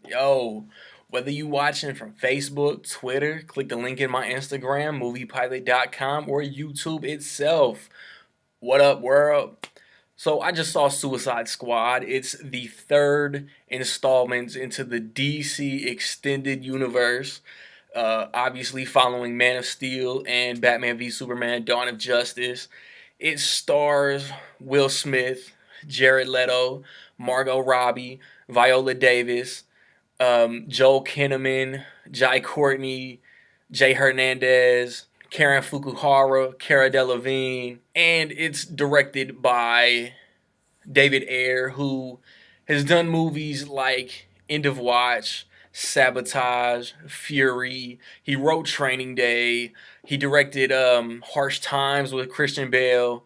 Yo, whether you watching from Facebook, Twitter, click the link in my Instagram, moviepilot.com, or YouTube itself. What up, world? So I just saw Suicide Squad. It's the third installment into the DC extended universe. Obviously following Man of Steel and Batman v Superman: Dawn of Justice. It stars Will Smith, Jared Leto, Margot Robbie, Viola Davis, Joel Kinnaman, Jai Courtney, Jay Hernandez, Karen Fukuhara, Cara Delevingne, and it's directed by David Ayer, who has done movies like End of Watch, Sabotage, Fury. He wrote Training Day. He directed Harsh Times with Christian Bale.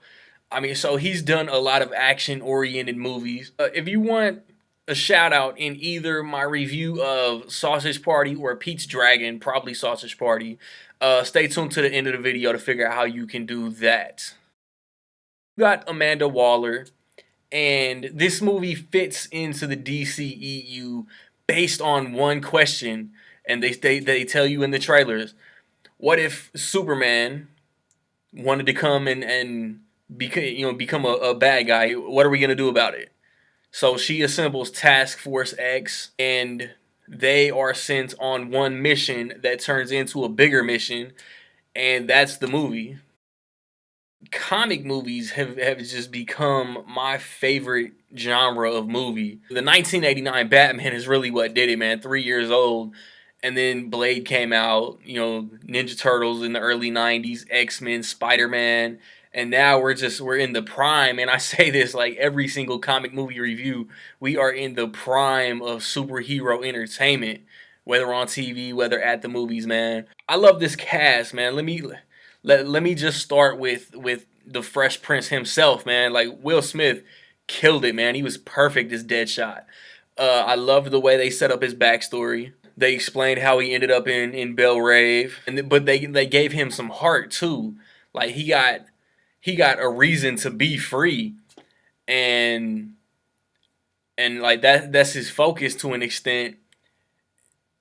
I mean, so he's done a lot of action-oriented movies. If you want a shout out in either my review of Sausage Party or Pete's Dragon, probably Sausage Party, stay tuned to the end of the video to figure out how you can do that. You got Amanda Waller, and this movie fits into the DCEU based on one question, and they tell you in the trailers, what if Superman wanted to come and become a bad guy? What are we gonna do about it? So she assembles Task Force X, and they are sent on one mission that turns into a bigger mission, and that's the movie. Comic movies have just become my favorite genre of movie. The 1989 Batman is really what did it, man. 3 years old. And then Blade came out, Ninja Turtles in the early 90s, X-Men, Spider-Man, and now we're in the prime, and I say this like every single comic movie review, we are in the prime of superhero entertainment, whether on TV, whether at the movies, man. I love this cast, man. Let me just start with the Fresh Prince himself, man. Like Will Smith killed it, man. He was perfect as Deadshot. I loved the way they set up his backstory. They explained how he ended up in Belle Rave, but they gave him some heart too. Like he got a reason to be free, and like that's his focus to an extent.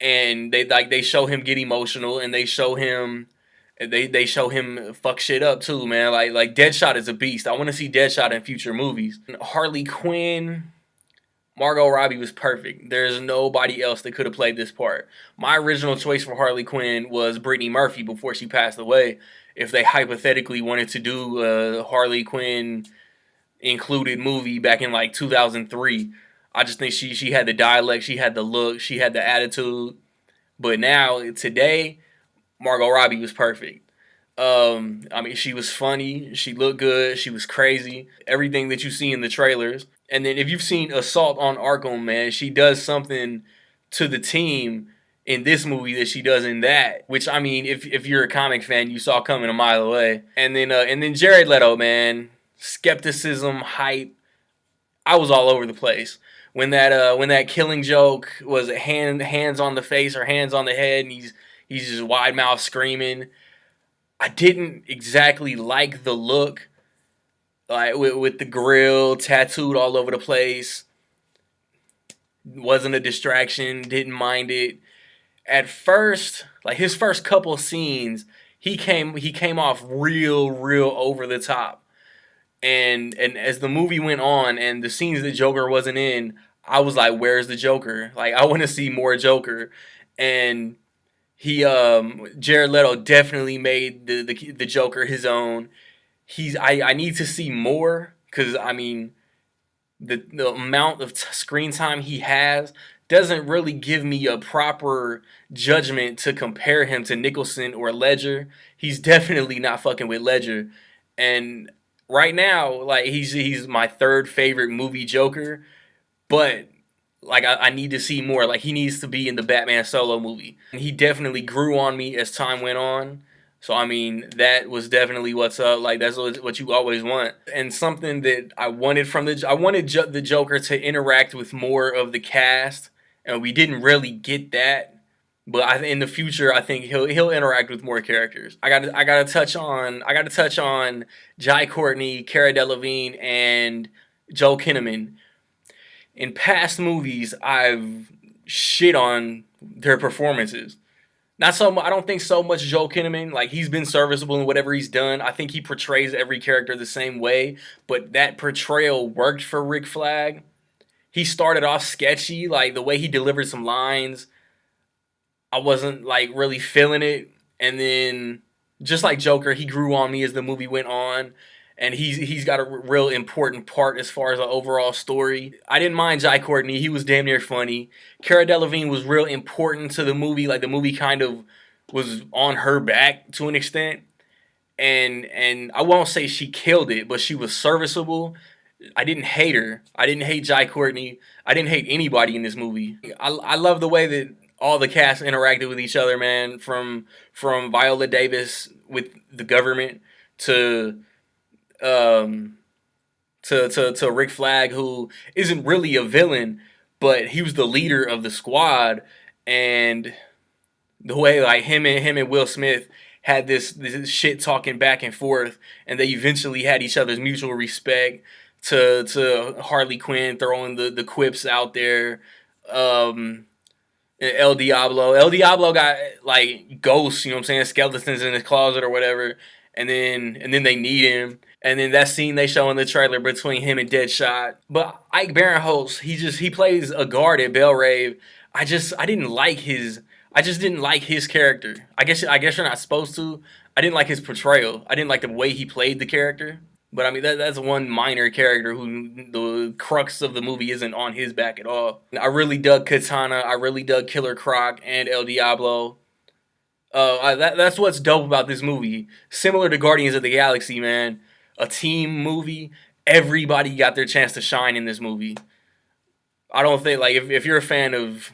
And they show him get emotional, and they show him fuck shit up too, man. Like Deadshot is a beast. I want to see Deadshot in future movies. Harley Quinn, Margot Robbie was perfect. There's nobody else that could have played this part. My original choice for Harley Quinn was Brittany Murphy before she passed away. If they hypothetically wanted to do a Harley Quinn included movie back in like 2003, I just think she had the dialect, she had the look, she had the attitude. But now today, Margot Robbie was perfect. I mean, she was funny. She looked good. She was crazy. Everything that you see in the trailers. And then if you've seen Assault on Arkham, man, she does something to the team in this movie that she does in that. Which, I mean, if you're a comic fan, you saw coming a mile away. And then Jared Leto, man, skepticism, hype. I was all over the place when that Killing Joke was hands on the face or hands on the head, and he's just wide mouth screaming. I didn't exactly like the look, like with the grill tattooed all over the place. Wasn't a distraction. Didn't mind it. At first, like his first couple scenes, he came off real over the top. And as the movie went on and the scenes that Joker wasn't in, I was like, where's the Joker? Like I want to see more Joker. And Jared Leto definitely made the Joker his own. I need to see more, because I mean the amount of screen time he has doesn't really give me a proper judgment to compare him to Nicholson or Ledger. He's definitely not fucking with Ledger, and right now, like he's my third favorite movie Joker, but like I need to see more. Like he needs to be in the Batman solo movie. And he definitely grew on me as time went on. So I mean, that was definitely what's up. Like that's what you always want. And something that I wanted from I wanted the Joker to interact with more of the cast, and we didn't really get that. But in the future, I think he'll interact with more characters. I gotta touch on Jai Courtney, Cara Delevingne, and Joel Kinnaman. In past movies, I've shit on their performances. Not so I don't think so much Joel Kinnaman. Like, he's been serviceable in whatever he's done. I think he portrays every character the same way, but that portrayal worked for Rick Flag. He started off sketchy, like the way he delivered some lines. I wasn't like really feeling it, and then just like Joker, he grew on me as the movie went on, and he's got a real important part as far as the overall story. I didn't mind Jai Courtney; he was damn near funny. Cara Delevingne was real important to the movie. Like, the movie kind of was on her back to an extent, and I won't say she killed it, but she was serviceable. I didn't hate her. I didn't hate Jai Courtney. I didn't hate anybody in this movie. I love the way that all the cast interacted with each other, man. From Viola Davis with the government to um to Rick Flag, who isn't really a villain, but he was the leader of the squad, and the way like him and Will Smith had this shit talking back and forth, and they eventually had each other's mutual respect. To Harley Quinn throwing the quips out there. El Diablo. El Diablo got like ghosts, you know what I'm saying, skeletons in his closet or whatever, and then they need him. And then that scene they show in the trailer between him and Deadshot. But Ike Barinholtz, he plays a guard at Belrave. I didn't like his I just didn't like his character. I guess you're not supposed to. I didn't like his portrayal. I didn't like the way he played the character. But I mean, that's one minor character who the crux of the movie isn't on his back at all. I really dug Katana. I really dug Killer Croc and El Diablo. That's what's dope about this movie. Similar to Guardians of the Galaxy, man. A team movie. Everybody got their chance to shine in this movie. I don't think, like, if you're a fan of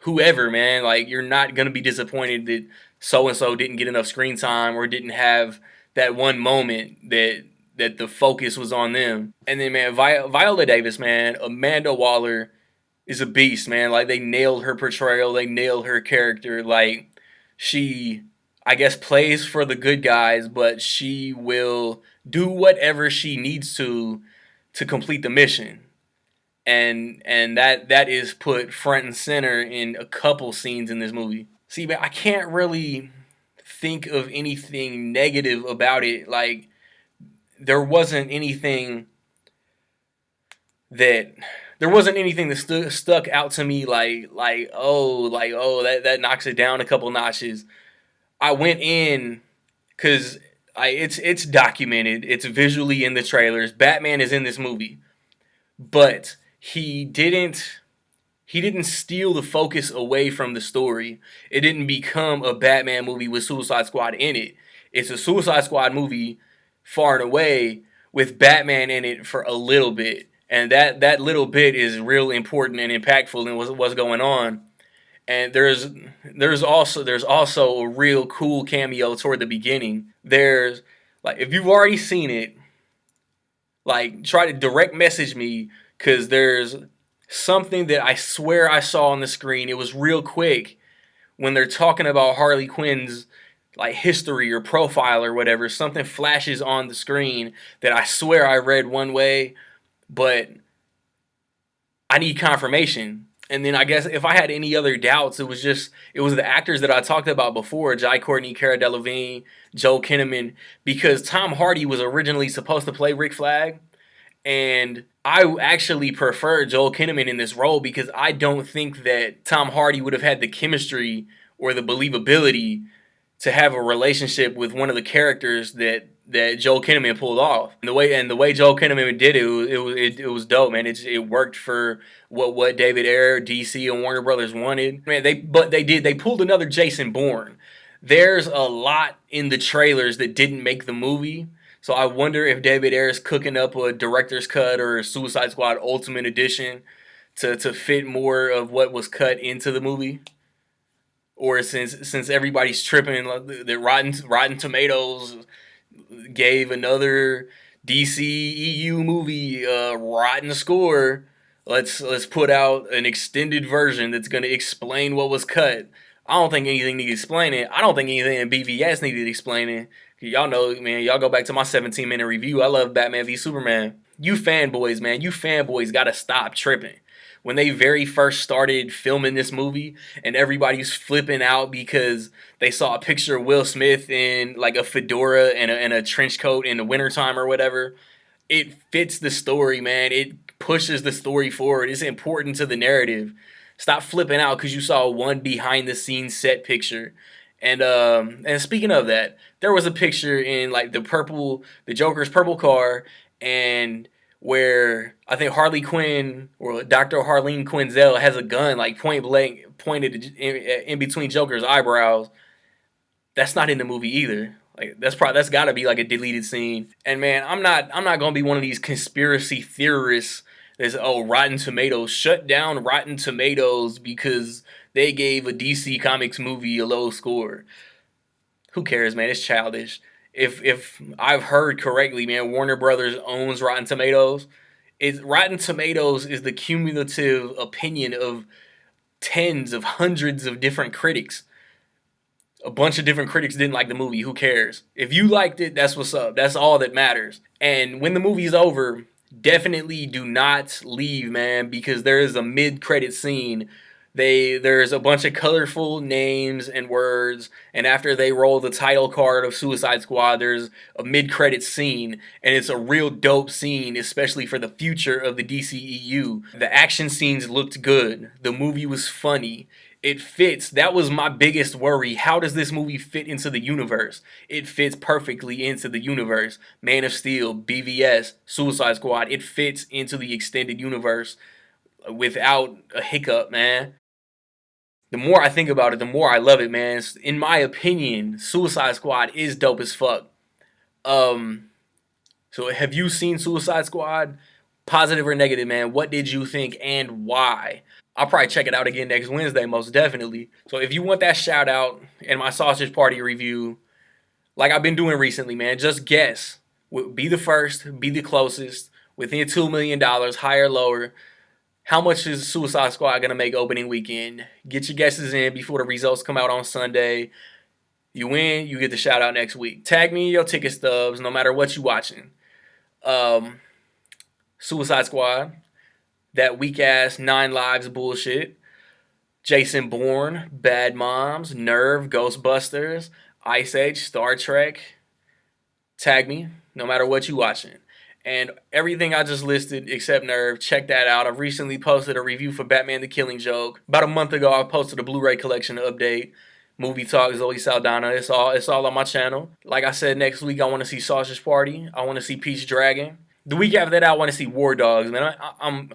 whoever, man, like, you're not gonna be disappointed that so and so didn't get enough screen time or didn't have that one moment that the focus was on them. And then, man, Viola Davis, man, Amanda Waller is a beast, man. Like, they nailed her portrayal, they nailed her character. Like, she, I guess, plays for the good guys, but she will do whatever she needs to complete the mission. And that is put front and center in a couple scenes in this movie. See, man, I can't really think of anything negative about it. Like, there wasn't anything that stuck out to me like, that knocks it down a couple notches. I went in because it's documented, it's visually in the trailers. Batman is in this movie, but he didn't steal the focus away from the story. It didn't become a Batman movie with Suicide Squad in it. It's a Suicide Squad movie far and away with Batman in it for a little bit. And that little bit is real important and impactful in what's going on. And there's also a real cool cameo toward the beginning. There's, like, if you've already seen it, like, try to direct message me, because there's something that I swear I saw on the screen. It was real quick when they're talking about Harley Quinn's, like, history or profile or whatever. Something flashes on the screen that I swear I read one way, but I need confirmation. And then I guess if I had any other doubts, it was the actors that I talked about before: Jai Courtney, Cara Delevingne, Joel Kinnaman, because Tom Hardy was originally supposed to play Rick Flag, and I actually prefer Joel Kinnaman in this role because I don't think that Tom Hardy would have had the chemistry or the believability to have a relationship with one of the characters that Joel Kinnaman pulled off. And the way Joel Kinnaman did it was dope, man. It worked for what David Ayer, DC, and Warner Brothers wanted. Man, they pulled another Jason Bourne. There's a lot in the trailers that didn't make the movie. So I wonder if David Ayer's cooking up a director's cut or a Suicide Squad Ultimate Edition to fit more of what was cut into the movie. Or since everybody's tripping that Rotten Tomatoes gave another DC EU movie rotten score, let's put out an extended version that's going to explain what was cut. I don't think anything needed explaining. I don't think anything in BVS needed explaining. Y'all know, man, y'all go back to my 17-minute review. I love Batman v Superman. You fanboys, man, you fanboys gotta stop tripping. when they very first started filming this movie and everybody's flipping out because they saw a picture of Will Smith in like a fedora and a trench coat in the wintertime or whatever. It fits the story, man. It pushes the story forward. It's important to the narrative. Stop flipping out because you saw one behind the scenes set picture. And speaking of that, there was a picture in like the Joker's purple car, and where I think Harley Quinn or Dr. Harleen Quinzel has a gun like point blank pointed in between Joker's eyebrows. That's not in the movie either. Like that's got to be like a deleted scene. And man, I'm not gonna be one of these conspiracy theorists that's Rotten Tomatoes shut down Rotten Tomatoes because they gave a DC Comics movie a low score. Who cares, man? It's childish. If I've heard correctly, man, Warner Brothers owns Rotten Tomatoes. Rotten Tomatoes is the cumulative opinion of tens of hundreds of different critics. A bunch of different critics didn't like the movie. Who cares? If you liked it, that's what's up. That's all that matters. And when the movie's over, definitely do not leave, man, because there is a mid-credit scene. There's a bunch of colorful names and words, and after they roll the title card of Suicide Squad, there's a mid-credit scene, and it's a real dope scene, especially for the future of the DCEU. The action scenes looked good. The movie was funny. It fits. That was my biggest worry. How does this movie fit into the universe? It fits perfectly into the universe. Man of Steel, BVS, Suicide Squad. It fits into the extended universe without a hiccup, man. The more I think about it, the more I love it, man. In my opinion, Suicide Squad is dope as fuck. Um, so have you seen Suicide Squad? Positive or negative, man? What did you think and why? I'll probably check it out again next Wednesday, most definitely. So if you want that shout out in my Sausage Party review, like I've been doing recently, man, just guess. Be the first, be the closest, within $2 million, higher, lower. How much is Suicide Squad going to make opening weekend? Get your guesses in before the results come out on Sunday. You win, you get the shout out next week. Tag me in your ticket stubs, no matter what you watching. Suicide Squad, that weak ass 9 Lives bullshit. Jason Bourne, Bad Moms, Nerve, Ghostbusters, Ice Age, Star Trek. Tag me, no matter what you watching. And everything I just listed except Nerve, check that out. I've recently posted a review for Batman the Killing Joke. About a month ago, I posted a Blu-ray collection update. Movie Talk, Zoe Saldana. It's all on my channel. Like I said, next week I want to see Sausage Party. I want to see Peach Dragon. The week after that, I want to see War Dogs, man. I'm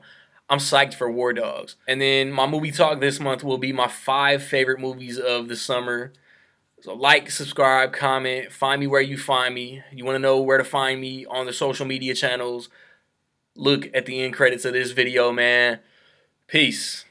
psyched for War Dogs. And then my movie talk this month will be my 5 favorite movies of the summer. So like, subscribe, comment, find me where you find me. You want to know where to find me on the social media channels, look at the end credits of this video, man. Peace.